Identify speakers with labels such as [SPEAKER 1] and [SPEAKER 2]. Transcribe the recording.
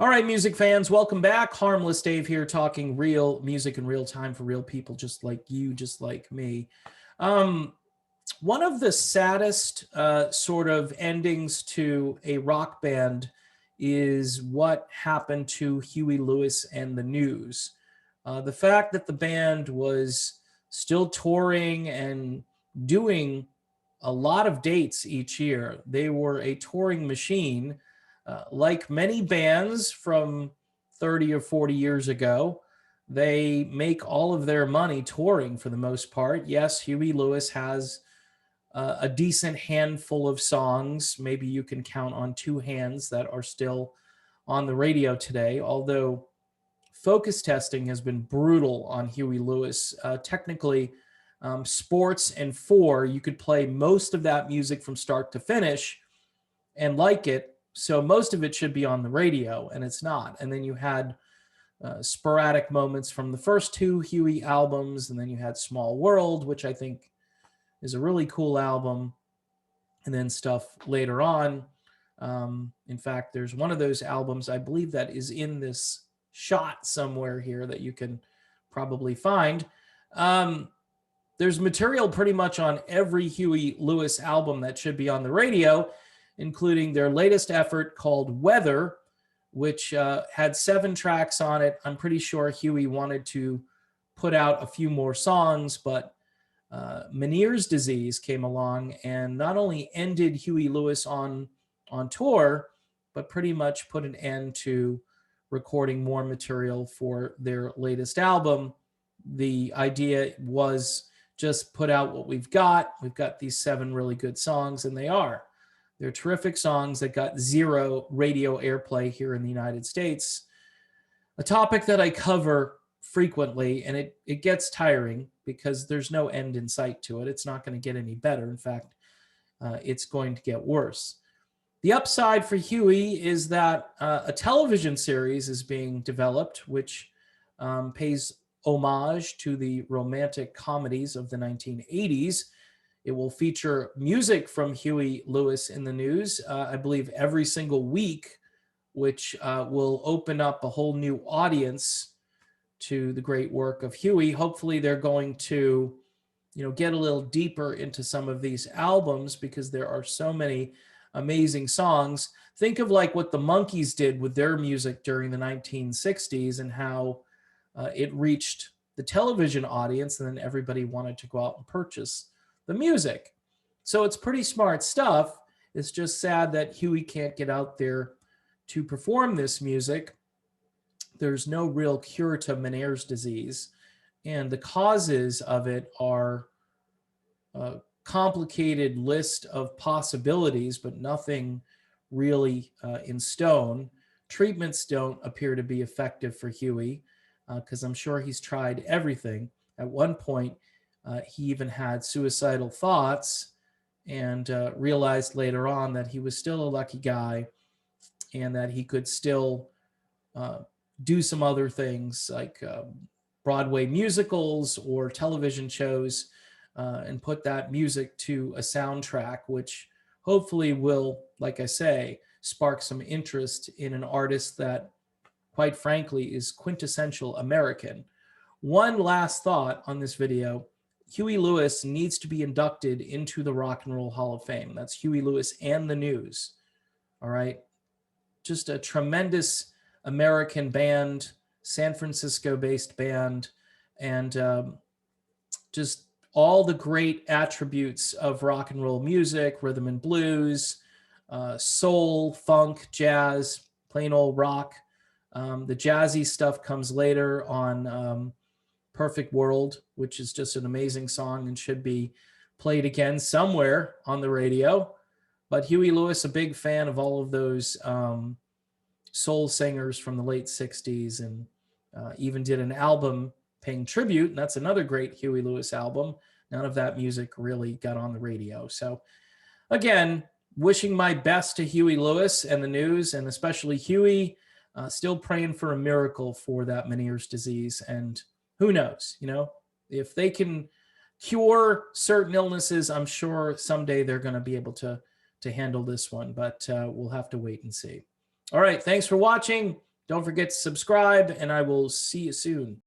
[SPEAKER 1] All right, music fans, welcome back. Harmless Dave here, talking real music in real time for real people just like you, just like me. Um, One of the saddest sort of endings to a rock band is what happened to Huey Lewis and the News. The fact that the band was still touring and doing a lot of dates each year, they were a touring machine, like many bands from 30 or 40 years ago. They make all of their money touring for the most part. Yes, Huey Lewis has a decent handful of songs. Maybe you can count on two hands that are still on the radio today, although focus testing has been brutal on Huey Lewis. Technically, sports and four, you could play most of that music from start to finish and like it. So most of it should be on the radio, and it's not. And then you had sporadic moments from the first two Huey albums, and then you had Small World, which I think is a really cool album, and then stuff later on. In fact, there's one of those albums, I believe, that is in this shot somewhere here that you can probably find. There's material pretty much on every Huey Lewis album that should be on the radio, including their latest effort called Weather, which had 7 tracks on it. I'm pretty sure Huey wanted to put out a few more songs, but Meniere's disease came along and not only ended Huey Lewis on tour, but pretty much put an end to recording more material for their latest album. The idea was just put out what we've got. We've got these 7 really good songs, and they are. They're terrific songs that got 0 radio airplay here in the United States. A topic that I cover frequently, and it gets tiring because there's no end in sight to it. It's not going to get any better. In fact, it's going to get worse. The upside for Huey is that a television series is being developed, which pays homage to the romantic comedies of the 1980s. It will feature music from Huey Lewis in the News, I believe, every single week, which will open up a whole new audience to the great work of Huey. Hopefully they're going to, get a little deeper into some of these albums because there are so many amazing songs. Think of like what the Monkees did with their music during the 1960s and how it reached the television audience, and then everybody wanted to go out and purchase the music. So it's pretty smart stuff. It's just sad that Huey can't get out there to perform this music. There's no real cure to Meniere's disease, and the causes of it are a complicated list of possibilities, but nothing really in stone. Treatments don't appear to be effective for Huey because I'm sure he's tried everything. At one point, he even had suicidal thoughts and realized later on that he was still a lucky guy and that he could still do some other things like Broadway musicals or television shows and put that music to a soundtrack, which hopefully will, like I say, spark some interest in an artist that, quite frankly, is quintessential American. One last thought on this video. Huey Lewis needs to be inducted into the Rock and Roll Hall of Fame. That's Huey Lewis and the News. All right. Just a tremendous American band, San Francisco-based band, and just all the great attributes of rock and roll music, rhythm and blues, soul, funk, jazz, plain old rock. The jazzy stuff comes later on Perfect World, which is just an amazing song and should be played again somewhere on the radio. But Huey Lewis, a big fan of all of those soul singers from the late 60s, and even did an album paying tribute, and that's another great Huey Lewis album. None of that music really got on the radio. So again, wishing my best to Huey Lewis and the News, and especially Huey, still praying for a miracle for that Meniere's disease. And who knows, if they can cure certain illnesses, I'm sure someday they're going to be able to handle this one, but we'll have to wait and see. All right, thanks for watching. Don't forget to subscribe, and I will see you soon.